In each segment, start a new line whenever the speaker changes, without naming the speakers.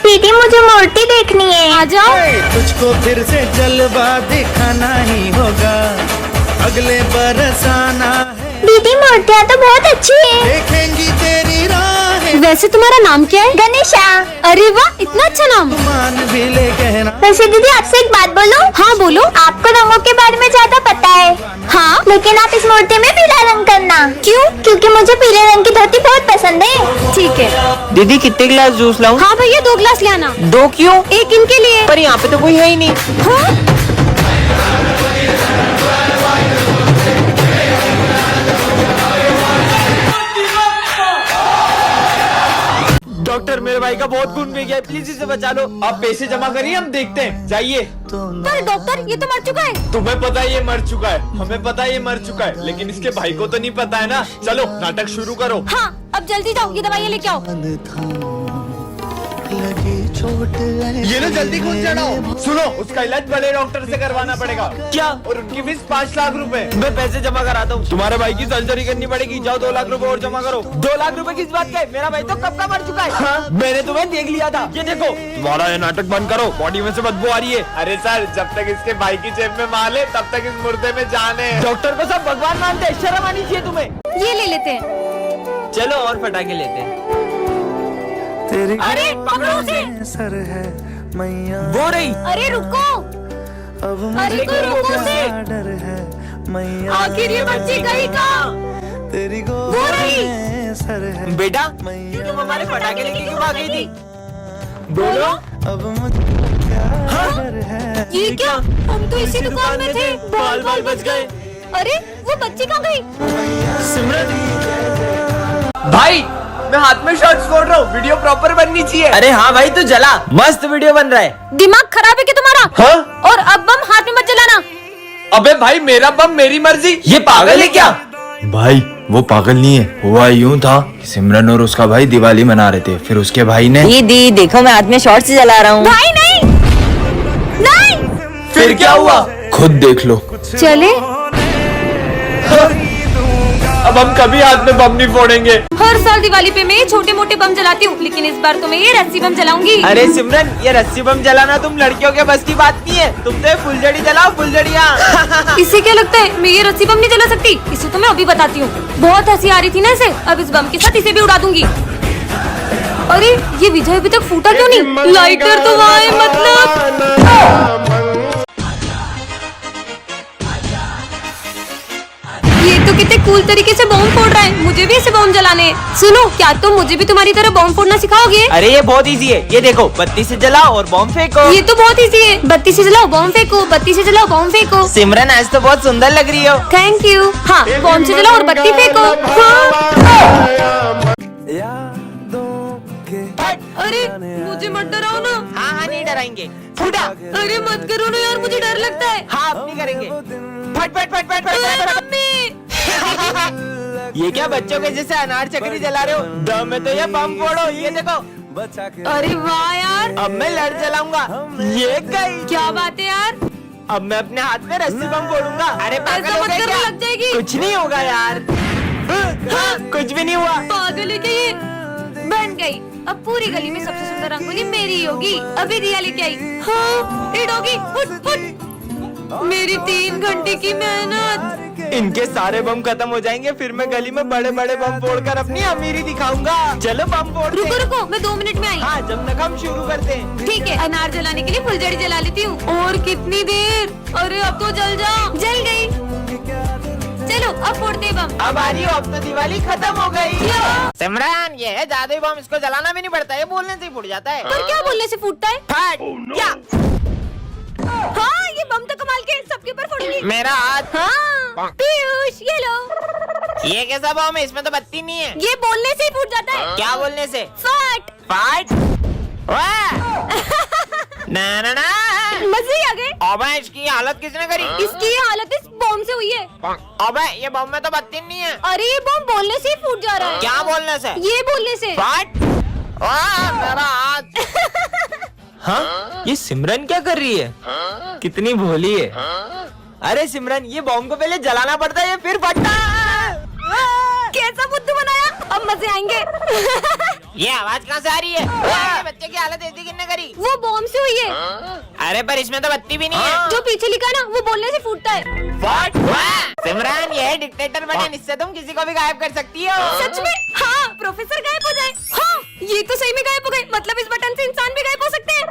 दीदी मुझे मूर्ति देखनी है।
आ जाओ।
तुझको फिर से जलवा दिखाना ही होगा, अगले बरस आना है।
दीदी मूर्तियाँ तो बहुत अच्छी है।
देखेंगी तेरी राहें,
वैसे तुम्हारा नाम क्या है?
गणेशा।
अरे वाह, इतना अच्छा नाम।
मान भी ले कहना।
वैसे दीदी आपसे एक बात बोलूं?
हाँ बोलो।
आपको रंगों के बारे में ज्यादा पता है।
हाँ,
लेकिन आप इस मूर्ति में पीला रंग करना।
क्यों?
क्योंकि मुझे पीले रंग की धोती बहुत पसंद है।
ठीक है।
दीदी कितने गिलास जूस लाऊं?
हाँ भैया 2 गिलास ले आना।
2 क्यों?
एक इनके लिए।
पर यहाँ पे तो कोई है ही नहीं।
हाँ?
डॉक्टर मेरे भाई का बहुत खून बह गया है, प्लीज इसे बचा लो। आप पैसे जमा करिए, हम देखते हैं। जाइए।
पर डॉक्टर ये तो मर चुका है।
तुम्हें पता है ये मर चुका है, हमें पता है ये मर चुका है, लेकिन इसके भाई को तो नहीं पता है ना। चलो नाटक शुरू करो।
हाँ अब जल्दी जाओ, ये दवाइयाँ लेके आओ।
ये ना जल्दी खून चढ़ाओ। सुनो, उसका इलाज बड़े डॉक्टर से करवाना पड़ेगा। क्या? और उनकी फीस 5 लाख रुपए। मैं पैसे जमा कराता हूँ। तुम्हारे भाई की सर्जरी करनी पड़ेगी, जाओ 2 लाख रुपए और जमा करो। 2 लाख रुपए किस बात का? मेरा भाई तो कब का मर चुका है। हाँ? मैंने तुम्हें देख लिया था। ये देखो। तुम्हारा ये नाटक बंद करो, बॉडी में से बदबू आ रही है। अरे सर, जब तक इसके भाई की जेब में माल है तब तक इस मुर्दे में जान है। डॉक्टर को सब भगवान मानते हैं, शर्म आनी चाहिए तुम्हें।
ये ले लेते हैं।
चलो और पटाखे लेते हैं।
तेरी
अरे पकड़ो उसे।
सर है मैया,
वो रही।
अरे रुको।
अब
अरे
मुझे
कोई रुको उसे।
क्या डर है मैया।
आखिर ये बच्ची गई कहाँ?
तेरी
वो
गोद
रही।
में सर है
बेटा,
मैया।
तुम हमारे पटाखे लेके क्यों भाग गई थी? बोलो।
अब मुझे क्या डर है।
ये क्या? हम तो इसी दुकान में थे।
बाल बाल बच गए।
अरे वो बच्ची कहाँ गई?
सिमरन भाई, मैं हाथ में शॉट्स फोड़ रहा हूँ, वीडियो प्रॉपर बननी चाहिए। अरे हाँ भाई, तू जला, मस्त वीडियो बन रहा है।
दिमाग खराब है क्या तुम्हारा?
हाँ?
और अब बम हाथ में मत जलाना।
अबे भाई, मेरा बम मेरी मर्जी। ये पागल है क्या?
भाई वो पागल नहीं है, हुआ यूं था कि सिमरन और उसका भाई दिवाली मना रहे थे, फिर उसके भाई ने
दीदी देखो मैं हाथ में शॉर्ट से जला रहा हूँ।
भाई नहीं नहीं।
फिर क्या हुआ?
खुद देख लो।
चले।
अब हम कभी हाथ में बम नहीं फोड़ेंगे।
हर साल दिवाली पे मैं छोटे मोटे बम जलाती हूँ, लेकिन इस बार तो मैं ये रस्सी बम जलाऊंगी।
अरे सिमरन, ये रस्सी बम जलाना तुम लड़कियों के बस की बात नहीं है। तुम तो फुलझड़ी जलाओ, फुलझड़ियाँ।
इससे क्या लगता है मैं ये रस्सी बम नहीं जला सकती? इसे तो मैं अभी बताती हूँ। बहुत हंसी आ रही थी ना इसे, अब इस बम के साथ इसे भी उड़ा दूंगी। अरे ये विजय अभी तक फूटा क्यों नहीं? लाइटर तो वहाँ है, मतलब ये तो कितने कूल तरीके से बॉम्ब फोड़ रहा है। मुझे भी ऐसे बॉम्ब जलाने हैं। सुनो, क्या तुम मुझे भी तुम्हारी तरह बॉम्ब फोड़ना सिखाओगे?
अरे ये बहुत इजी है, ये देखो, बत्ती से जलाओ और बॉम्ब फेंको।
ये तो बहुत इजी है। बत्ती से जलाओ बॉम्ब फेंको, बत्ती से जलाओ बॉम्ब फेंको।
सिमरन आज तो बहुत सुंदर लग रही हो।
Thank you. हाँ, बॉम्ब से जलाओ और बत्ती फेंको। हाँ। अरे मुझे मत डराओ ना।
हाँ हाँ, नहीं डराएंगे। फूटा।
अरे मत करो ना यार, मुझे डर लगता है।
हाँ, अब नहीं करेंगे। फट फट फट फट फट।
मम्मी।
ये क्या बच्चों के जैसे अनार चक्री जला रहे हो? दम में तो ये बम फोड़ो, ये देखो।
अरे वाह यार,
अब मैं लड़ जलाऊंगा। ये गई।
क्या बात है यार।
अब मैं अपने हाथ में रस्सी बम फोड़ूंगा। अरे पागल
ऐसा
हो
मत
गए
करना,
क्या?
लग जाएगी।
कुछ नहीं होगा यार। हाँ, कुछ भी नहीं हुआ।
पागल है क्या ये? बन गई। अब पूरी गली में सबसे सुंदर रंगोली मेरी होगी। अभी दिया लेके आई। हाँ, ये डॉगी फुट फुट। मेरी 3 घंटे की मेहनत।
इनके सारे बम खत्म हो जाएंगे, फिर मैं गली में बड़े बड़े बम फोड़कर अपनी अमीरी दिखाऊंगा। चलो बम फोड़ते
रुको
हैं।
रुको, मैं 2 मिनट में आई।
हाँ, जब तक हम शुरू करते हैं।
ठीक है, अनार जलाने के लिए फुलझड़ी जला लेती हूँ। और कितनी देर? अरे अब तो जल जा। जल गई। चलो अब फोड़ते हैं बम।
अब आ रही हो, अब तो दिवाली खत्म हो गई। सिमरन, ये है जादुई बम, इसको जलाना भी नहीं पड़ता, ये बोलने से ही फूट जाता है।
पर क्या बोलने से फूटता है?
फट। क्या?
हाँ, ये बम तो कमाल के, सबके ऊपर फोड़ूंगी।
मेरा हाथ।
हाँ, पीयूष ये लो।
ये कैसा बम है? इसमें तो बत्ती नहीं है।
ये बोलने से ही फूट जाता है।
क्या बोलने से?
फट।
फाट। ना ना ना।
मजे ही आ गए।
अबे इसकी हालत किसने करी?
इसकी हालत इस बम से हुई है।
अबे ये बम में तो बत्ती नहीं है।
अरे ये बम बोलने से ही फूट जा रहा है।
क्या बोलने से?
ये बोलने से।
फाट। मेरा हाथ। हाँ, ये सिमरन क्या कर रही है? कितनी भोली है। अरे सिमरन, ये बॉम्ब को पहले जलाना पड़ता है, फिर फटता है।
कैसा बुद्धू बनाया? अब मजे आएंगे।
ये आवाज कहाँ से आ रही है?
बच्चे की हालत ऐसी किसने करी?
वो बॉम्ब से हुई है।
अरे पर इसमें तो बत्ती भी नहीं है।
जो पीछे लिखा ना वो बोलने से फूटता है।
सिमरन ये है डिक्टेटर बटन, इससे तुम किसी को भी गायब कर सकती हो।
सच में? हाँ, प्रोफेसर गायब हो जाए। हाँ, ये तो सही में गायब हो गए। मतलब इस बटन से इंसान भी गायब हो सकते हैं।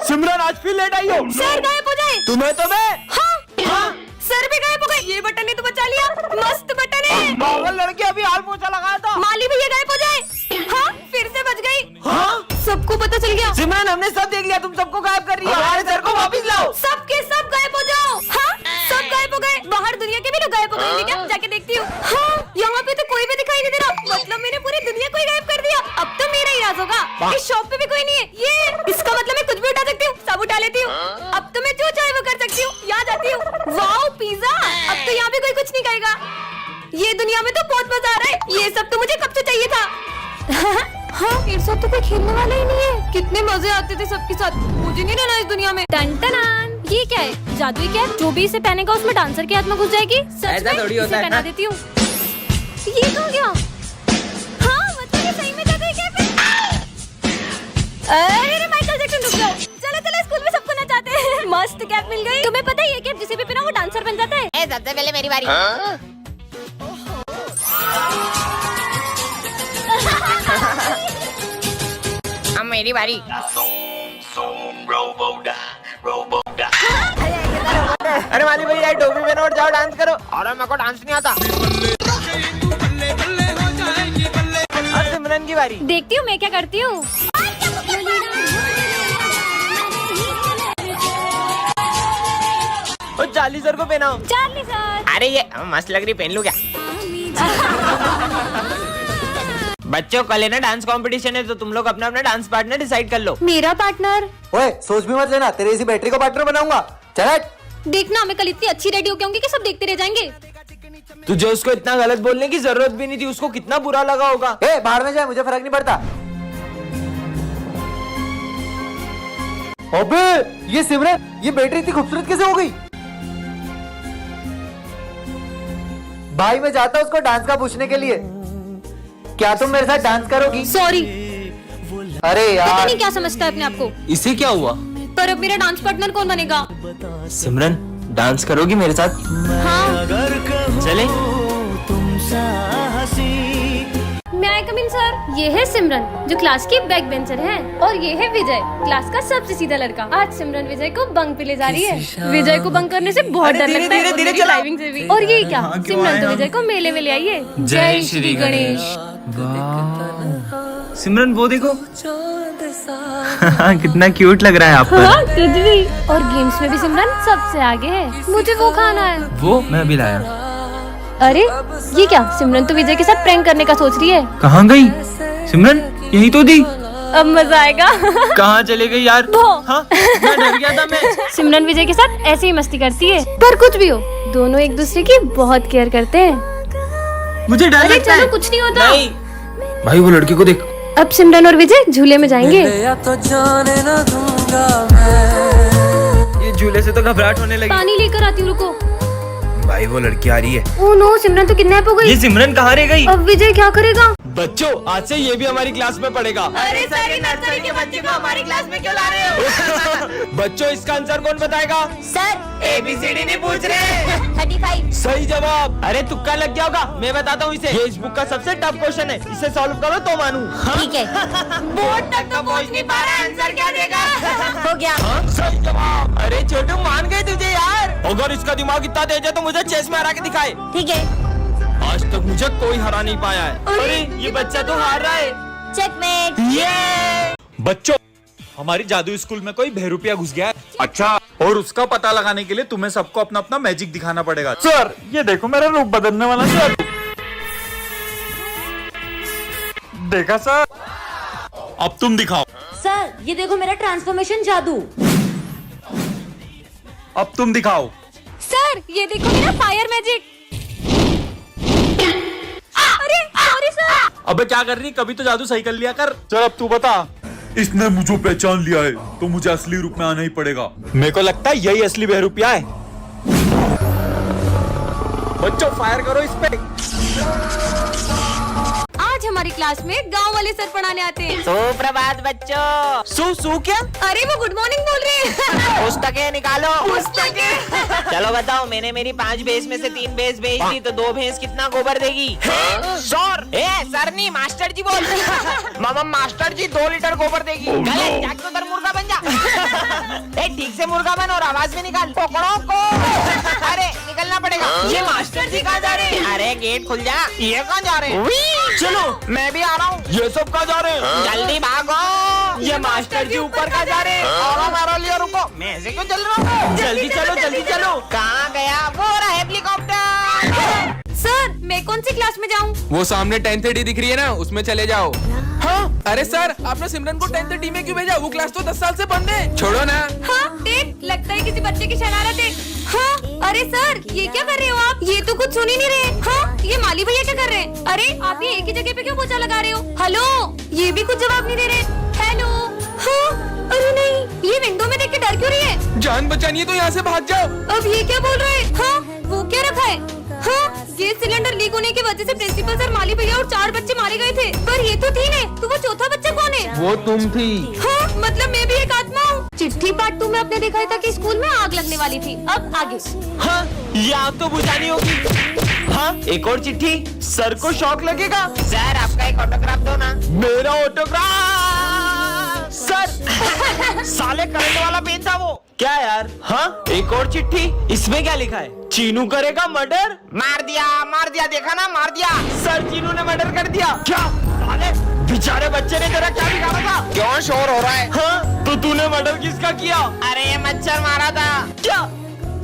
सिमरन आज फिर लेट आई हो।
सर गायब हो जाए।
तुम्हें तो मैं
हाँ, सर भी गायब हो गए। ये बटन ने तो बचा लिया। मस्त बटन है।
पागल लड़की अभी हाल पोछा लगाया था।
माली भैया गायब हो जाए। हाँ, फिर से बच गई।
हाँ?
सबको पता चल गया।
सिमरन हमने सब देख लिया, तुम सबको गायब कर रही हो। हमारे सर को वापस लाओ।
सब के सब गायब हो जाओ। हाँ, सब गायब हो गए। बाहर दुनिया के भी लोग गायब हो गए क्या? जाके देखती हूँ। हाँ, यहाँ पे तो कोई भी दिखाई नहीं दे रहा। मतलब मैंने पूरी दुनिया को ही गायब कर दिया। अब तो मेरा ही राज होगा। इस शॉप पे भी कोई नहीं है। ये इसका मतलब मैं कुछ भी उठा सकती हूँ, सब उठा लेती हूँ। अब तो मैं जो चाहे वो कर सकती हूँ। यहाँ जाती हूँ। Wow pizza. अब तो यहाँ पे कोई कुछ नहीं कहेगा। ये दुनिया में तो बहुत मजा आ रहा है। ये सब तो मुझे कब से चाहिए था। हाँ, मेरे साथ तो कोई खेलने वाला ही नहीं है। कितने मजे आते थे सबके साथ। मुझे नहीं रहना इस दुनिया में। टन-टनान। ये क्या है? जादुई क्या है? जो भी इसे पहनेगा उसमें डांसर की आत्मा घुस जाएगी। सच में?
थोड़ी होता
इसे
है।
पहना देती हूँ। ये कहाँ गया? हाँ, मतलब ये सही में जादुई कैप है। अरे माइकल जैक्सन रुक जाओ। चलो चलो, स्कूल में सबको नचाते हैं। मस्त कैप मिल गई। तुम्हें पता है ये कैप जिसे भी पहना वो डांसर बन जाता है।
सबसे पहले मेरी बारी। अब मेरी बारी।
अरे माली भैया टोपी पहनो और जाओ डांस करो।
अरे मेरे को डांस नहीं आता।
अब सिमरन की बारी।
देखती हूँ मैं क्या करती हूँ।
और चार्ली सर को पहनाओ।
Charlie sir.
अरे ये मस्त लग रही, पहन लूं क्या? बच्चों कल है ना डांस कंपटीशन है, तो तुम लोग अपना अपना डांस पार्टनर डिसाइड कर लो।
मेरा पार्टनर?
ओए सोच भी मत लेना, तेरे इसी बैटरी को पार्टनर बनाऊंगा। चल हट।
देखना मैं कल इतनी अच्छी रेडी होके आऊंगी कि सब देखते रह जाएंगे।
तुझे उसको इतना गलत बोलने की जरूरत भी नहीं थी। उसको कितना बुरा लगा होगा।
ए बाहर में जाए, मुझे फर्क नहीं पड़ता। अबे ये सिमरन, ये बैटरी इतनी खूबसूरत कैसे हो गई? भाई मैं जाता हूँ उसको डांस का पूछने के लिए। क्या तुम मेरे साथ डांस करोगी?
सॉरी।
अरे
पता
यार
नहीं क्या समझता है अपने आप को।
इसे क्या हुआ?
पर अब मेरा डांस पार्टनर कौन बनेगा?
सिमरन डांस करोगी मेरे साथ?
हाँ।
चले।
तुम साहसी
मैं आई कम इन सर। ये है सिमरन जो क्लास की बैक बेंचर है, और ये है विजय क्लास का सबसे सीधा लड़का। आज सिमरन विजय को बंक पे ले जा रही है। विजय को बंक करने से बहुत डर लगता है,
धीरे चलाओ।
ड्राइविंग से भी। और ये क्या, सिमरन तो विजय को मेले में ले आई है। जय श्री गणेश।
सिमरन वो देखो। कितना क्यूट लग रहा है आप पर।
हाँ, तुझ भी। और गेम्स में भी सिमरन सबसे आगे है। मुझे वो खाना है।
वो मैं अभी लाया।
अरे ये क्या, सिमरन तो विजय के साथ प्रैंक करने का सोच रही है।
कहाँ गई सिमरन? यही तो थी।
अब मजा आएगा।
कहाँ चले गई यार? हाँ, मैं डर गया था मैं।
सिमरन विजय के साथ ऐसे ही मस्ती करती है, पर कुछ भी हो दोनों एक दूसरे की बहुत केयर करते हैं।
मुझे डर
अरे
लगता
चलो
है।
कुछ नहीं होता।
भाई वो लड़की को देख।
अब सिमरन और विजय झूले में जाएंगे।
ये झूले से तो घबराहट होने लगी।
पानी लेकर आती हूँ, रुको।
भाई वो लड़की आ रही है।
ओह नो, सिमरन तो किडनैप हो गई।
ये सिमरन कहाँ रह गई?
अब विजय क्या करेगा?
बच्चों आज से ये भी हमारी क्लास में पढ़ेगा।
अरे सारी नर्सरी के बच्चे को हमारी क्लास में क्यों ला रहे हो?
बच्चों इसका आंसर कौन बताएगा?
सर ABCD नहीं पूछ रहे। 35।
सही जवाब। अरे तुक्का लग गया होगा, मैं बताता हूँ इसे। ये इस बुक का सबसे टफ क्वेश्चन है, इसे सॉल्व करो तो मानू।
ठीक है। बोर्ड तक तो पहुँच नहीं पा रहा, आंसर क्या देगा? हो गया।
सही जवाब। अरे छोटू मान गए तुझे यार। अगर इसका दिमाग इतना तेज है तो मुझे चेस में हरा के दिखाए।
ठीक है।
आज तक मुझे कोई हरा नहीं पाया है। अरे ये बच्चा तो हार रहा है।
चेकमेट।
ये बच्चों हमारी जादू स्कूल में कोई बहरूपिया घुस गया है।
अच्छा, और उसका पता लगाने के लिए तुम्हें सबको अपना अपना मैजिक दिखाना पड़ेगा।
सर ये देखो मेरा रूप बदलने वाला। सर देखा सर?
अब तुम दिखाओ।
सर ये देखो मेरा ट्रांसफॉर्मेशन जादू।
अब तुम दिखाओ।
सर ये देखो मेरा फायर मैजिक। अरे सॉरी सर।
अबे क्या कर रही? कभी तो जादू सही कर लिया कर। चल अब तू बता। इसने मुझे पहचान लिया है तो मुझे असली रूप में आना ही पड़ेगा।
मेरे को लगता है यही असली बहरूपिया है। बच्चों फायर करो इस पे।
आज हम हमारी क्लास में गांव वाले सर पढ़ाने आते हैं।
सुप्रभात बच्चों। सू क्या?
अरे वो गुड मॉर्निंग बोल रहे हैं।
पुस्तकें निकालो।
पुस्तकें।
चलो बताओ, मैंने मेरी 5 भैंस में से 3 भैंस बेच दी तो 2 भैंस कितना गोबर देगी? सर सर नहीं, मास्टर जी बोल। मामा मास्टर जी 2 लीटर गोबर देगी। गलत, जाके उधर मुर्गा बन जा। ठीक से मुर्गा बन और आवाज भी निकाल। पकड़ो को। अरे निकलना पड़ेगा। ये मास्टर जी कहाँ जा रहे हैं? अरे गेट खुल जा। ये कहाँ जा रहे हैं? चलो मैं भी आ रहा हूँ। ये सब कहाँ जा रहे हैं? जल्दी भागो। ये मास्टर जी ऊपर कहाँ जा रहे हैं? और मेरा लिए रुको, मैं ऐसे क्यों चल रहा हूँ? जल्दी चलो जल्दी चलो। कहाँ गया वो रहा हेलीकॉप्टर?
सर मैं कौन सी क्लास में जाऊँ?
वो सामने 10:30 दिख रही है ना, उसमें चले जाओ। हाँ? अरे सर, आपने सिमरन को 10:30 में क्यों भेजा? वो क्लास तो 10 साल से बंद है। छोड़ो ना।
हाँ देख, लगता है किसी बच्चे की शरारत है। हाँ अरे सर ये क्या कर रहे हो आप? ये तो कुछ सुन ही नहीं रहे। हाँ ये माली भैया क्या कर रहे हैं? अरे आप ये एक ही जगह पे क्यों पोछा लगा रहे हो? हेलो, ये भी कुछ जवाब नहीं दे रहे। हेलो। हाँ अरे नहीं, ये विंडो में देख के डर क्यों रही है?
जान बचानी है तो यहाँ से भाग जाओ।
अब ये क्या बोल रहे हैं? हाँ वो क्या रखा है? हाँ गैस सिलेंडर लीक होने की वजह से प्रिंसिपल सर, माली भैया और 4 बच्चे मारे गए थे। पर ये तो 3 है, तो वो चौथा बच्चा कौन है?
वो तुम थी।
हाँ मतलब मैं भी एक आत्मा हूँ। चिट्ठी पार्ट 2 में आपने देखा था कि स्कूल में आग लगने वाली थी। अब आगे।
हाँ ये आग तो बुझानी होगी। हाँ एक और चिट्ठी। सर को शॉक लगेगा। सर आपका एक ऑटोग्राफ दो ना। मेरा ऑटोग्राफ? सर साले करंट वाला पेन था वो। क्या यार? हाँ एक और चिट्ठी। इसमें क्या लिखा है? चीनू करेगा मर्डर। मार दिया देखा ना, मार दिया। सर चीनू ने मर्डर कर दिया। क्या साले बेचारे बच्चे ने तेरा क्या बिगाड़ा था? क्यों शोर हो रहा है? हाँ तो तूने मर्डर किसका किया? अरे मच्छर मारा था। क्या?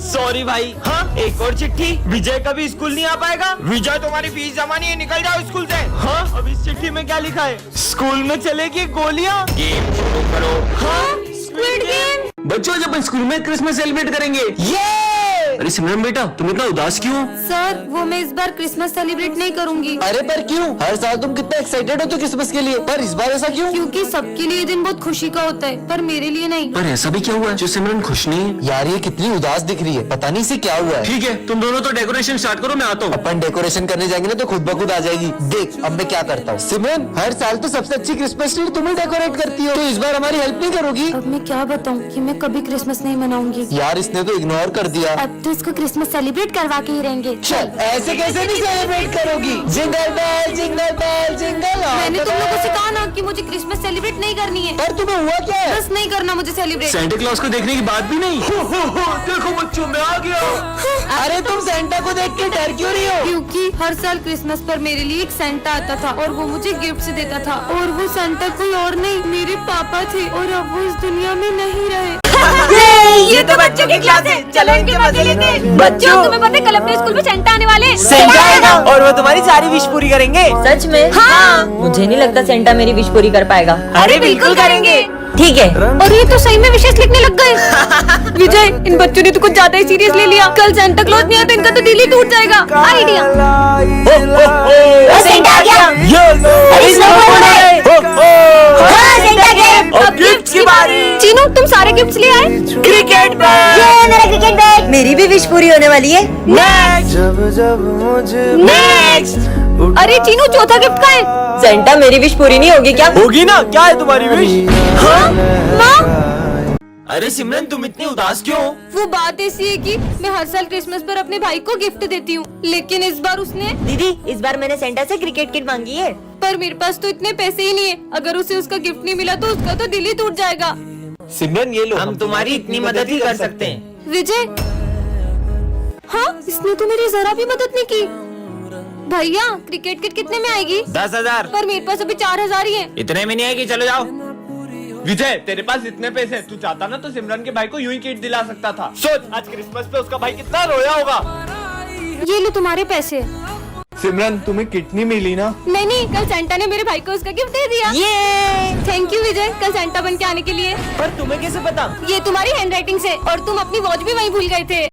सॉरी भाई। हाँ एक और चिट्ठी। विजय कभी स्कूल नहीं आ पाएगा। विजय तुम्हारी फीस जमा नहीं है, निकल जाओ स्कूल से। हाँ अब इस चिट्ठी में क्या लिखा है? स्कूल में चलेगी गोलियां। गेम शुरू करो। हाँ स्क्विड गेम।
बच्चों जब स्कूल में क्रिसमस सेलिब्रेट करेंगे।
ये
अरे सिमरन बेटा, तुम इतना उदास क्यों?
सर वो मैं इस बार क्रिसमस सेलिब्रेट नहीं करूंगी।
अरे पर क्यों? हर साल तुम कितना एक्साइटेड हो तो क्रिसमस के लिए, पर इस बार ऐसा क्यों?
क्योंकि सबके लिए ये दिन बहुत खुशी का होता है, पर मेरे लिए नहीं।
पर ऐसा भी क्या हुआ है जो सिमरन खुश नहीं है?
यार ये कितनी उदास दिख रही है, पता नहीं इसे क्या हुआ है।
ठीक है तुम दोनों तो डेकोरेशन स्टार्ट करो, मैं आता हूँ।
अपन डेकोरेशन करने जाएंगे ना तो खुद ब खुद आ जाएगी। देख अब मैं क्या करता हूँ। सिमरन हर साल तो सबसे अच्छी क्रिसमस ट्री तुम ही डेकोरेट करती हो, तो इस बार हमारी हेल्प नहीं करोगी?
अब मैं क्या बताऊँ कि मैं कभी क्रिसमस नहीं मनाऊंगी।
यार इसने तो इग्नोर कर दिया।
अब तो इसको क्रिसमस सेलिब्रेट करवा के ही रहेंगे।
चल ऐसे कैसे नहीं सेलिब्रेट करोगी? Jingle bell jingle bell jingle.
मैंने तुम लोगों को सिखाया ना कि मुझे क्रिसमस सेलिब्रेट नहीं करनी है।
पर तुम्हें हुआ क्या है?
बस नहीं करना मुझे सेलिब्रेट।
सेंटा क्लॉज को देखने की बात भी नहीं। देखो बच्चों मैं आ गया।
अरे तुम सेंटा को देख के डर क्यों रही हो?
क्योंकि हर साल क्रिसमस पर मेरे लिए एक सेंटा आता था और वो मुझे गिफ्ट देता था, और वो सेंटा कोई और नहीं मेरे पापा थे, और अब वो इस दुनिया में नहीं रहे। ये तो बच्चों की क्लास है, चलो इनके मजे लेते हैं। बच्चों तुम्हें पता है कल अपने स्कूल में सेंटा आने वाले हैं।
सेंटा आएगा और वो तुम्हारी सारी विश पूरी करेंगे।
सच में?
हाँ।
मुझे नहीं लगता सेंटा मेरी विश पूरी कर पाएगा।
अरे बिल्कुल करेंगे।
ठीक है।
और ये तो सही में विशेष लिखने लग गए। विजय इन बच्चों ने तो कुछ ज्यादा ही सीरियस ले लिया। कल सेंटा क्लॉज नहीं आया तो इनका तो दिल ही टूट जाएगा। आइडिया।
सेंटा आ गया।
अब गिफ्ट्स की बारी।
चीनू तुम सारे गिफ्ट्स ले आए?
Cricket bat.
ये मेरा क्रिकेट बैट।
मेरी भी विश पूरी होने वाली है।
नेक्स्ट। अरे चीनू चौथा गिफ्ट का है?
सेंटा मेरी विश पूरी नहीं होगी क्या?
होगी ना, क्या है तुम्हारी विश?
हाँ माँ।
अरे सिमरन तुम इतनी उदास क्यों?
वो बात ऐसी है कि मैं हर साल क्रिसमस पर अपने भाई को गिफ्ट देती हूँ, लेकिन इस बार उसने।
दीदी इस बार मैंने सेंटा से क्रिकेट किट मांगी है।
पर मेरे पास तो इतने पैसे ही नहीं है। अगर उसे उसका गिफ्ट नहीं मिला तो उसका तो दिल ही टूट जाएगा।
सिमरन ये लो, हम तुम्हारी इतनी मदद ही कर सकते हैं।
विजय। हाँ इसने तो मेरी जरा भी मदद नहीं की। भैया क्रिकेट किट कितने में आएगी?
10,000।
पर मेरे पास अभी 4,000 ही है।
इतने में नहीं आएगी, चलो जाओ।
विजय तेरे पास इतने पैसे, तू चाहता ना तो सिमरन के भाई को यूं ही किट दिला सकता था। सोच आज क्रिसमस पे उसका भाई कितना रोया होगा।
ये लो तुम्हारे पैसे।
सिमरन तुम्हें किट नहीं मिली ना?
नहीं, कल सेंटा ने मेरे भाई को उसका गिफ्ट दे दिया। ये थैंक यू विजय, कल सेंटा बन के आने के लिए।
पर तुम्हें कैसे पता?
ये तुम्हारी हैंडराइटिंग से, और तुम अपनी वॉच भी वहीं भूल गए थे।